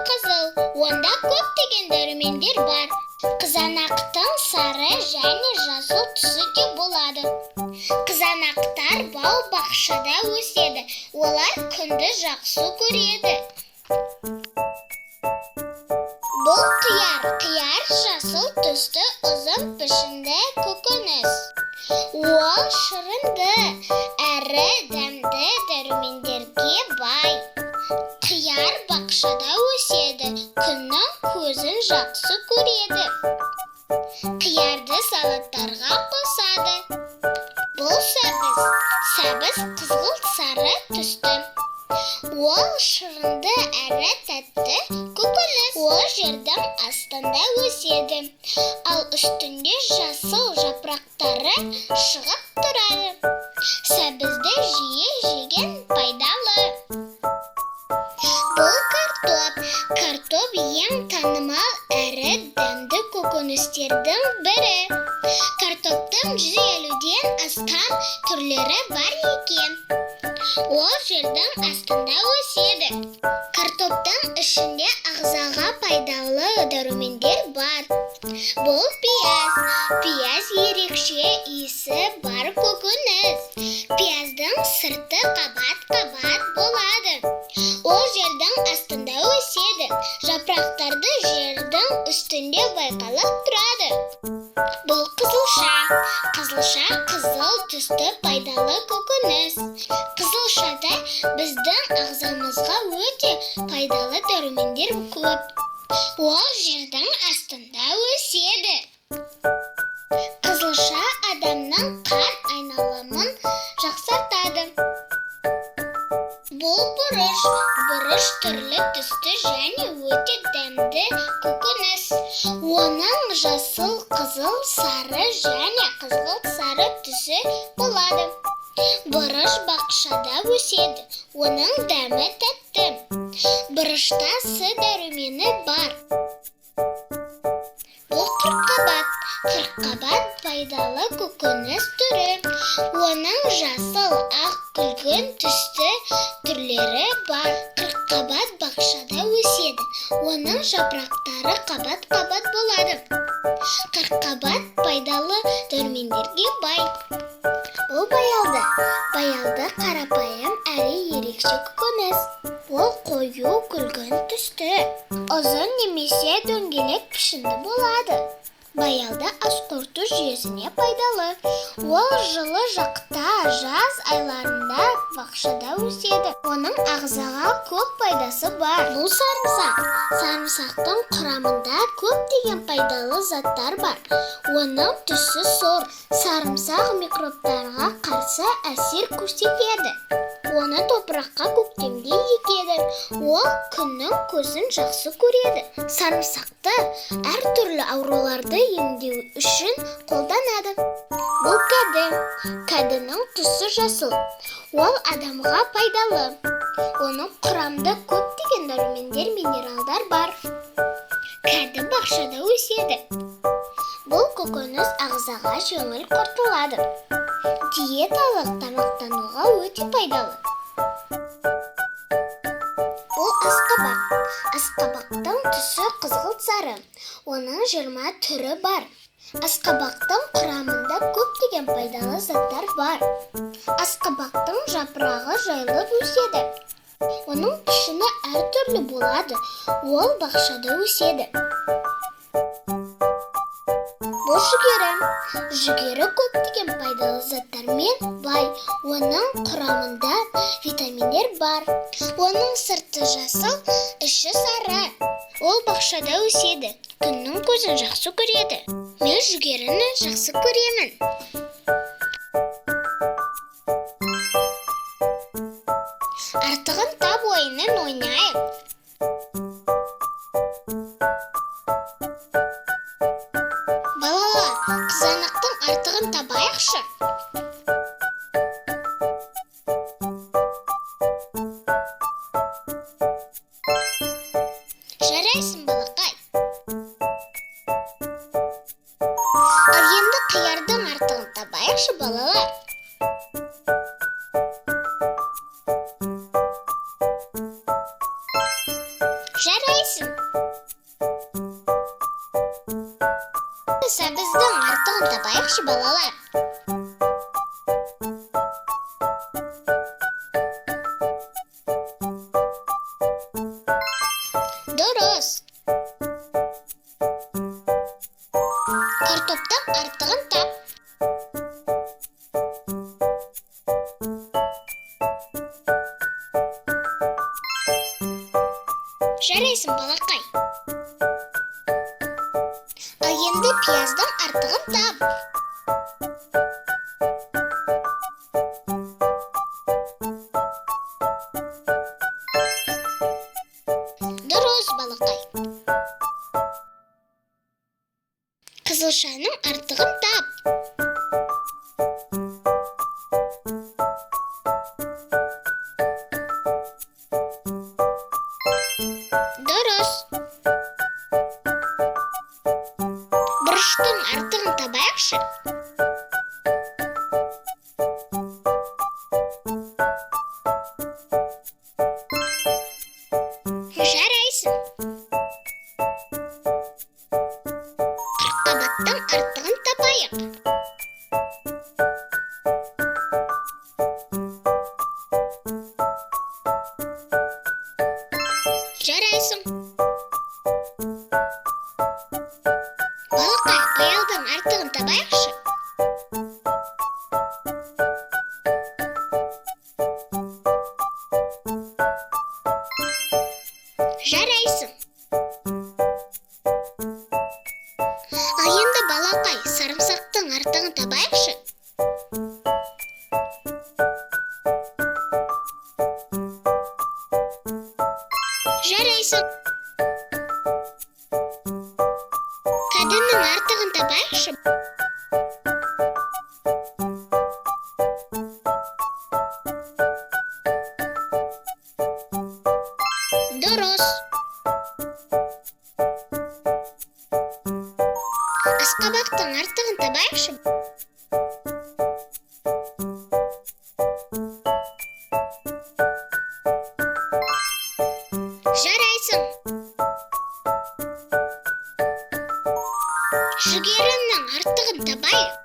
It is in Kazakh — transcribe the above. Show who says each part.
Speaker 1: қызыл. Онда көптеген дәрумендер бар. Қызанақтың сары және жасыл түсі де болады. Қызанақтар бау-бақшада өседі. Олар күнді жақсы көреді. Бұл қияр. Қияр жасыл түсті, ұзын пішінді көкөніс. Ол шырынды, әрі дәмді дәрумендерге бай. Қияр бақшада өседі, күннің көзін жақсы көреді. Қиярды салаттарға қосады. Бұл сәбіз. Сәбіз қызғылт сары түсті. Ол шырынды әрі тәтті көкөніс. Ол жердің астында өседі, ал үстінде жасыл жапырақтары шығып тұрады. Сәбізді жиі жеген пайдалы. Бұл картоп. Картоп ең танымал әрі дәмді көкөністердің бірі. Картоптың 150-ден астам түрлері бар екен. Ол жердің астында өседі. Картоптың ішінде ағзаға пайдалы дәрумендер бар. Бұл пияз. Пияз ерекше иісі бар көкөніс. Пияздың сырты қабат-қабат болады. Ол жердің астында өседі. Жапырақтарды жердің үстінде байқалып тұрады. Бұл қызылша. Қызылша қызыл түсті пайдалы көкөніс. Қызылшада біздің ағзамызға өте пайдалы дәрумендер көп. Ол жердің астында өседі. Қызылша адамның қан айналымын жақсартады. Бұл бұрыш. Бұрыш түрлі түсті және өте дәмді көкөніс. Оның жасыл, қызыл, сары және қызғылт сары түсі болады. Бұрыш бақшада өседі. Оның дәмі тәтті. Бұрышта С дәрумені бар. Бұл қырыққабат. Қырыққабат пайдалы көкөніс түрі. Оның жасыл, ақ, күлгін түсті түрлері бар. Қырыққабат бақшада өседі. Оның жапырақтары қабат-қабат болады. Қырыққабат пайдалы дәрумендерге бай. Ол баялды. Баялды қарапайым әрі ерекше көкөніс. Ол қою күлгін түсті. Ұзын немесе дөңгелек пішінді болады. Баялды ас қорыту жүйесіне пайдалы. Ол жылы жақта жаз айларында бақшада өседі. Оның ағзаға көп пайдасы бар. Бұл сарымсақ. Сарымсақтың құрамында көптеген пайдалы заттар бар. Оның түсі сор. Сарымсақ микробтарға қарсы әсер көрсетеді. Оны топыраққа көктемде егеді. Ол күннің көзін жақсы көреді. Сарымсақты әртүрлі ауруларды емдеу үшін қолданады. Бұл кәді. Кәдінің түсі жасыл. Ол адамға пайдалы. Оның құрамында көптеген дәрумендер, минералдар бар. Кәді бақшада өседі. Бұл көкөніс ағзаға жеңіл қорытылады. Диеталық тамақтануға өте пайдалы. Бұл асқабақ. Асқабақтың түсі қызғылт сары. Оның 20 түрі бар. Асқабақтың құрамында көптеген пайдалы заттар бар. Асқабақтың жапырағы жайылып өседі. Оның пішіні әртүрлі болады. Ол бақшада өседі. Бұл жүгері. Жүгері көптеген пайдалы заттармен бай. Оның құрамында витаминдер бар. Оның сырты жасыл, іші сары. Ол бақшада өседі. Күннің көзін жақсы көреді. Мен жүгеріні жақсы көремін. Артығын тап ойынын ойнайық. Балалар, қызанақтың артығын табайықшы. Жарайсың, балақай. Ал енді қиярдың артығын табайықшы, балалар. Жарайсың. табайықшы балалар. Дұрыс. Картоптың артығын тап. Жарайсың, балақай. Ал енді пияздың артығын тап. Дұрыс, балақай. Қызылшаның артығын тап. Дұрыс. Бұрыштың артығын табайықшы. Жарайсың. Қырыққабаттың артығын табайық. Жарайсың. Балақай, қиялдың артығын табайықшы. Жарайсың. Ал енді балақай, сарымсақтың артығын табайықшы. Жарайсың. Кәдімнің артығын табайықшы. Дұрыс. Асқабақтың артығын табайықшы. Жарайсың. Жүгерінің артығын табайық.